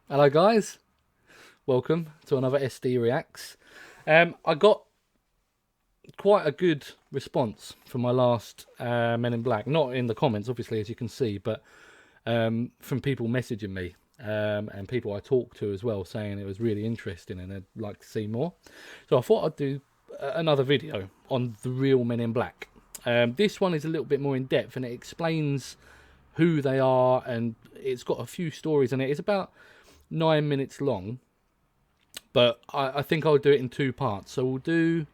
Hello, guys. Welcome to another SD Reacts. I got quite a good response from my last Men in Black. Not in the comments, obviously, as you can see, but from people messaging me and people I talked to as well, saying it was really interesting and they'd like to see more. So I thought I'd do another video on the real Men in Black. This one is a little bit more in depth and it explains who they are, and it's got a few stories in it. It's about 9 minutes long, but I think I'll do it in two parts. So we'll do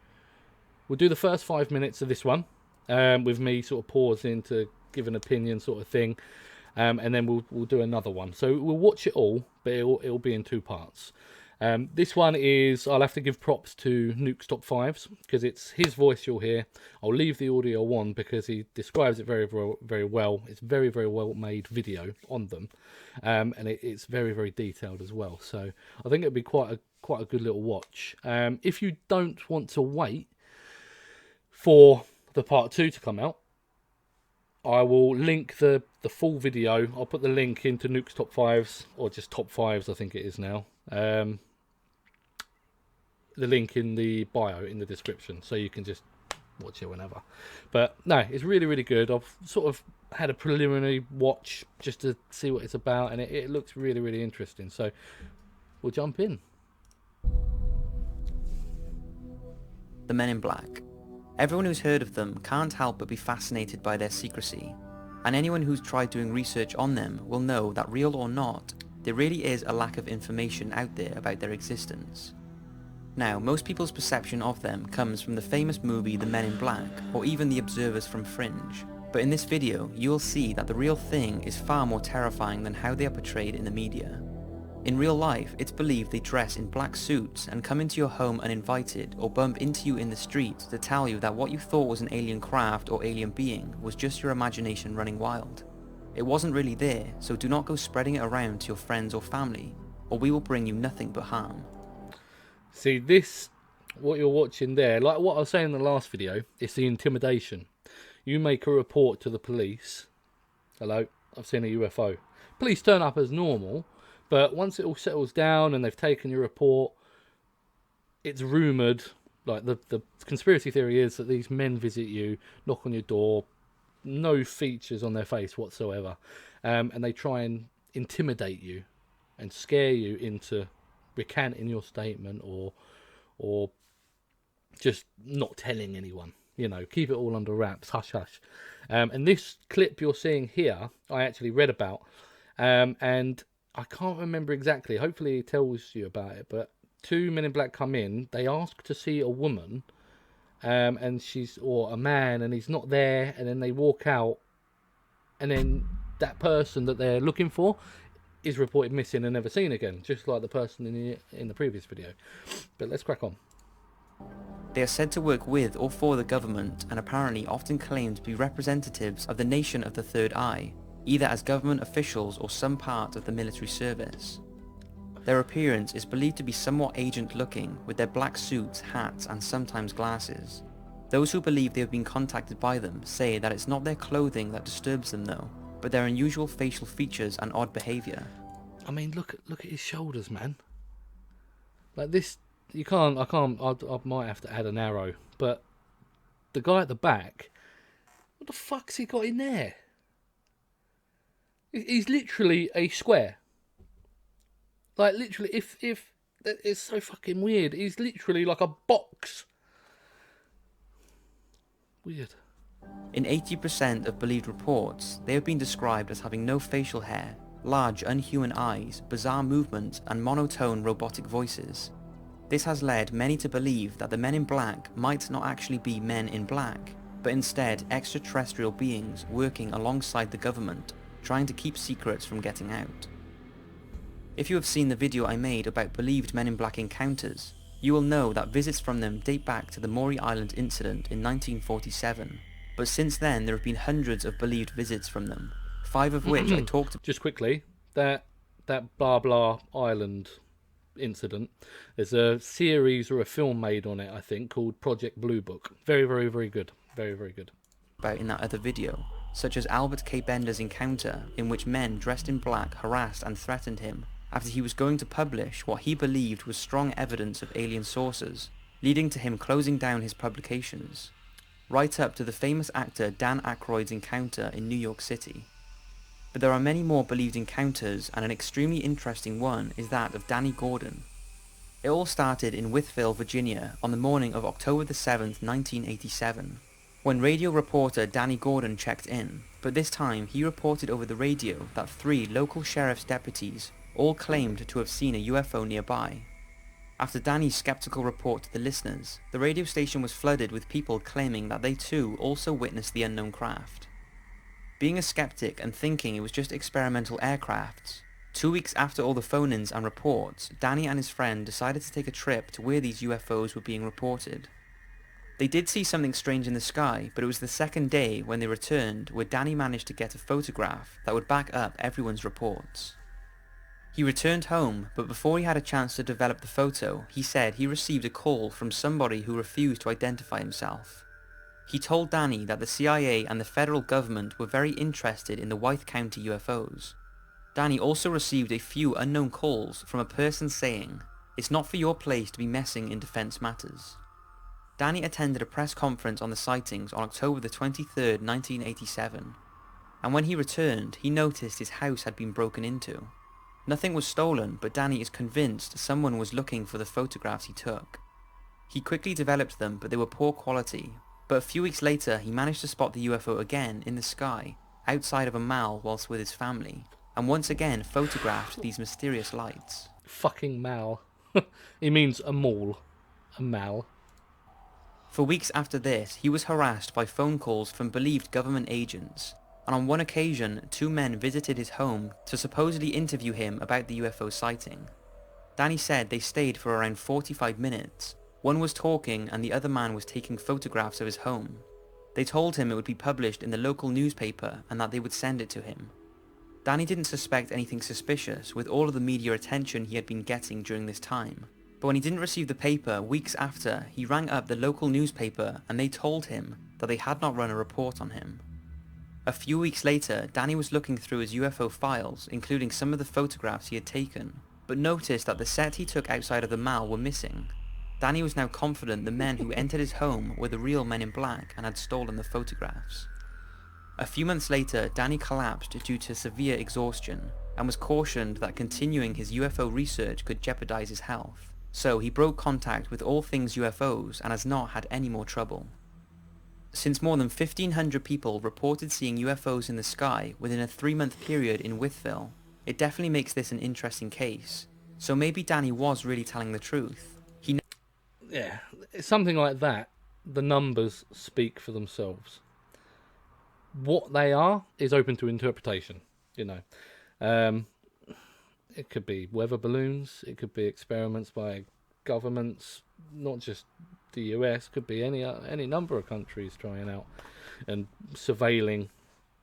the first 5 minutes of this one, with me sort of pausing to give an opinion, sort of thing, and then we'll do another one. So we'll watch it all, but it'll be in two parts. This one is, I'll have to give props to Nuke's Top Fives because it's his voice you'll hear. I'll leave the audio on because he describes it very, very, very well. It's very, very well made video on them, and it's very, very detailed as well. So I think it'll be quite a good little watch. If you don't want to wait for the part two to come out, I will link the full video. I'll put the link into Nuke's Top Fives, or just Top Fives, I think it is now. The link in the bio in the description, so you can just watch it whenever. But no, it's really, really good. I've sort of had a preliminary watch just to see what it's about, and it looks really, really interesting. So we'll jump in. The Men in Black. Everyone who's heard of them can't help but be fascinated by their secrecy, and anyone who's tried doing research on them will know that, real or not, there really is a lack of information out there about their existence. Now, most people's perception of them comes from the famous movie The Men in Black, or even the observers from Fringe, but in this video you'll see that the real thing is far more terrifying than how they are portrayed in the media. In real life, it's believed they dress in black suits and come into your home uninvited, or bump into you in the street to tell you that what you thought was an alien craft or alien being was just your imagination running wild. It wasn't really there, so do not go spreading it around to your friends or family, or we will bring you nothing but harm. See, this, what you're watching there, like what I was saying in the last video, it's the intimidation. You make a report to the police. Hello, I've seen a UFO. Police turn up as normal, but once it all settles down and they've taken your report, it's rumoured, like the conspiracy theory is that these men visit you, knock on your door, no features on their face whatsoever, and they try and intimidate you and scare you into recanting your statement, or just not telling anyone. You know, keep it all under wraps, hush hush. And this clip you're seeing here, I actually read about, and I can't remember exactly. Hopefully, it tells you about it. But two Men in Black come in. They ask to see a woman, and or a man, and he's not there. And then they walk out, and then that person that they're looking for is reported missing and never seen again, just like the person in the previous video. But let's crack on. They are said to work with or for the government, and apparently often claim to be representatives of the Nation of the Third Eye, either as government officials or some part of the military service. Their appearance is believed to be somewhat agent-looking, with their black suits, hats, and sometimes glasses. Those who believe they have been contacted by them say that it's not their clothing that disturbs them though, but their unusual facial features and odd behaviour. I mean, look at his shoulders, man. Like this, you can't. I might have to add an arrow, but the guy at the back, what the fuck's he got in there? He's literally a square. Like literally, if it's so fucking weird. He's literally like a box. Weird. In 80% of believed reports, they have been described as having no facial hair, large unhuman eyes, bizarre movements, and monotone robotic voices. This has led many to believe that the Men in Black might not actually be men in black, but instead extraterrestrial beings working alongside the government, trying to keep secrets from getting out. If you have seen the video I made about believed Men in Black encounters, you will know that visits from them date back to the Maury Island incident in 1947. But since then there have been hundreds of believed visits from them, 5 of which I talked about. Just quickly, that blah blah island incident, there's a series or a film made on it, I think, called Project Blue Book. Very, very, very good. Very, very good. About in that other video, such as Albert K. Bender's encounter, in which men dressed in black harassed and threatened him, after he was going to publish what he believed was strong evidence of alien sources, leading to him closing down his publications, right up to the famous actor Dan Aykroyd's encounter in New York City. But there are many more believed encounters, and an extremely interesting one is that of Danny Gordon. It all started in Wytheville, Virginia on the morning of October the 7th, 1987, when radio reporter Danny Gordon checked in, but this time he reported over the radio that 3 local sheriff's deputies all claimed to have seen a UFO nearby. After Danny's skeptical report to the listeners, the radio station was flooded with people claiming that they too also witnessed the unknown craft. Being a skeptic and thinking it was just experimental aircrafts, 2 weeks after all the phone-ins and reports, Danny and his friend decided to take a trip to where these UFOs were being reported. They did see something strange in the sky, but it was the second day when they returned where Danny managed to get a photograph that would back up everyone's reports. He returned home, but before he had a chance to develop the photo, he said he received a call from somebody who refused to identify himself. He told Danny that the CIA and the federal government were very interested in the Wythe County UFOs. Danny also received a few unknown calls from a person saying, "It's not for your place to be messing in defense matters." Danny attended a press conference on the sightings on October the 23rd, 1987, and when he returned, he noticed his house had been broken into. Nothing was stolen, but Danny is convinced someone was looking for the photographs he took. He quickly developed them, but they were poor quality, but a few weeks later he managed to spot the UFO again in the sky, outside of a mall whilst with his family, and once again photographed these mysterious lights. Fucking mal. He means a mall. A mal. For weeks after this, he was harassed by phone calls from believed government agents, and on one occasion 2 men visited his home to supposedly interview him about the UFO sighting. Danny said they stayed for around 45 minutes. One was talking and the other man was taking photographs of his home. They told him it would be published in the local newspaper and that they would send it to him. Danny didn't suspect anything suspicious with all of the media attention he had been getting during this time. But when he didn't receive the paper weeks after, he rang up the local newspaper and they told him that they had not run a report on him. A few weeks later, Danny was looking through his UFO files, including some of the photographs he had taken, but noticed that the set he took outside of the mall were missing. Danny was now confident the men who entered his home were the real Men in Black and had stolen the photographs. A few months later, Danny collapsed due to severe exhaustion and was cautioned that continuing his UFO research could jeopardize his health. So he broke contact with all things UFOs and has not had any more trouble. Since more than 1,500 people reported seeing UFOs in the sky within a 3-month period in Wytheville, it definitely makes this an interesting case. So maybe Danny was really telling the truth. Yeah, something like that. The numbers speak for themselves. What they are is open to interpretation, you know. It could be weather balloons, it could be experiments by governments, not just the US, could be any number of countries trying out and surveilling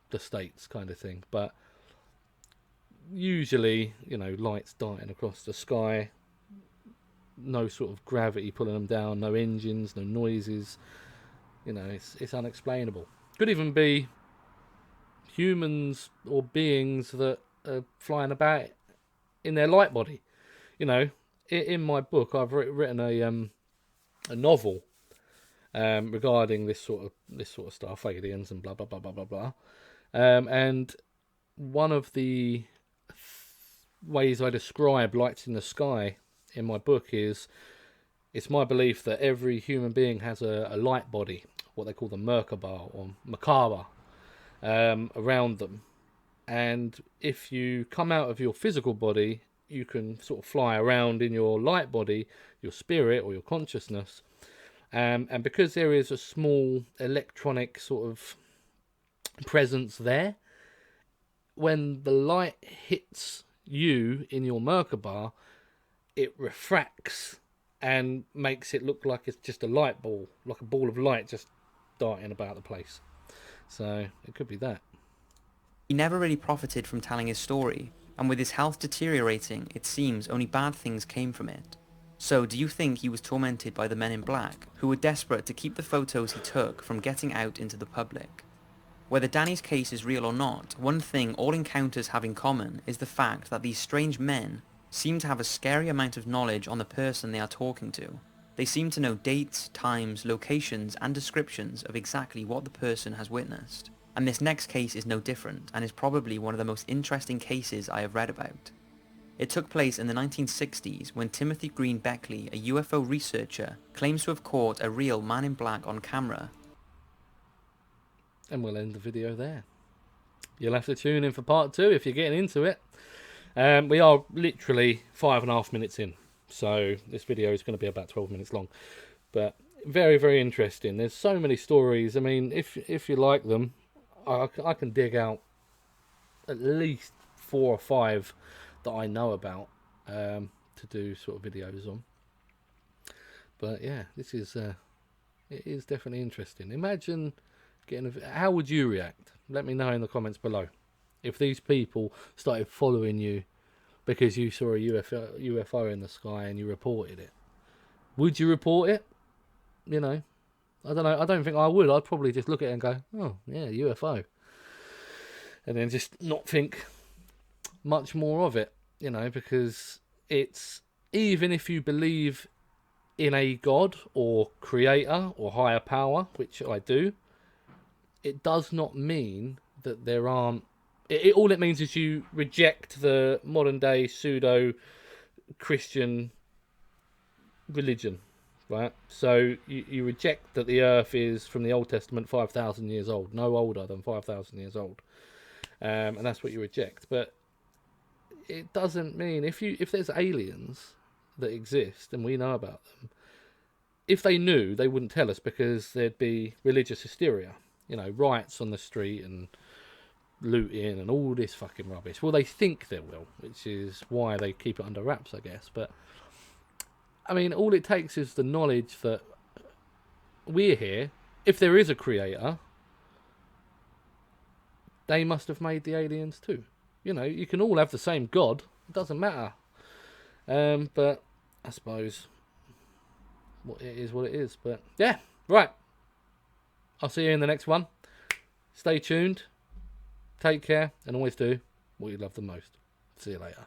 the states kind of thing. But usually, you know, lights darting across the sky, no sort of gravity pulling them down, no engines, no noises, you know, it's unexplainable. Could even be humans or beings that are flying about in their light body. You know, in my book I've written a novel regarding this sort of stuff, aliens and blah blah blah blah blah blah. And one of the ways I describe lights in the sky in my book is, it's my belief that every human being has a light body, what they call the Merkaba or Merkaba, around them. And if you come out of your physical body, you can sort of fly around in your light body, your spirit or your consciousness. And because there is a small electronic sort of presence there, when the light hits you in your Merkaba, it refracts and makes it look like it's just a light ball, like a ball of light just darting about the place. So it could be that. He never really profited from telling his story, and with his health deteriorating, it seems only bad things came from it. So do you think he was tormented by the Men in Black, who were desperate to keep the photos he took from getting out into the public? Whether Danny's case is real or not, one thing all encounters have in common is the fact that these strange men seem to have a scary amount of knowledge on the person they are talking to. They seem to know dates, times, locations, and descriptions of exactly what the person has witnessed. And this next case is no different, and is probably one of the most interesting cases I have read about. It took place in the 1960s when Timothy Green Beckley, a UFO researcher, claims to have caught a real man in black on camera. And we'll end the video there. You'll have to tune in for part 2 if you're getting into it. We are literally 5.5 minutes in, so this video is going to be about 12 minutes long. But very, very interesting. There's so many stories. I mean, if you like them, I can dig out at least 4 or 5 that I know about to do sort of videos on. But yeah, this is it is definitely interesting. Imagine getting how would you react? Let me know in the comments below. If these people started following you because you saw a UFO in the sky and you reported it, would you report it? You know, I don't know. I don't think I would. I'd probably just look at it and go, oh, yeah, UFO. And then just not think much more of it, you know, because it's, even if you believe in a God or creator or higher power, which I do, it does not mean that there aren't. All it means is you reject the modern day pseudo Christian religion, right? So you reject that the earth is from the Old Testament 5,000 years old, no older than 5,000 years old, and that's what you reject. But it doesn't mean if there's aliens that exist and we know about them, if they knew, they wouldn't tell us, because there'd be religious hysteria, you know, riots on the street and looting and all this fucking rubbish. Well, they think there will, which is why they keep it under wraps, I guess. But I mean, all it takes is the knowledge that we're here. If there is a creator, they must have made the aliens too. You know, you can all have the same God. It doesn't matter. But I suppose what it is. But yeah, right. I'll see you in the next one. Stay tuned. Take care, and always do what you love the most. See you later.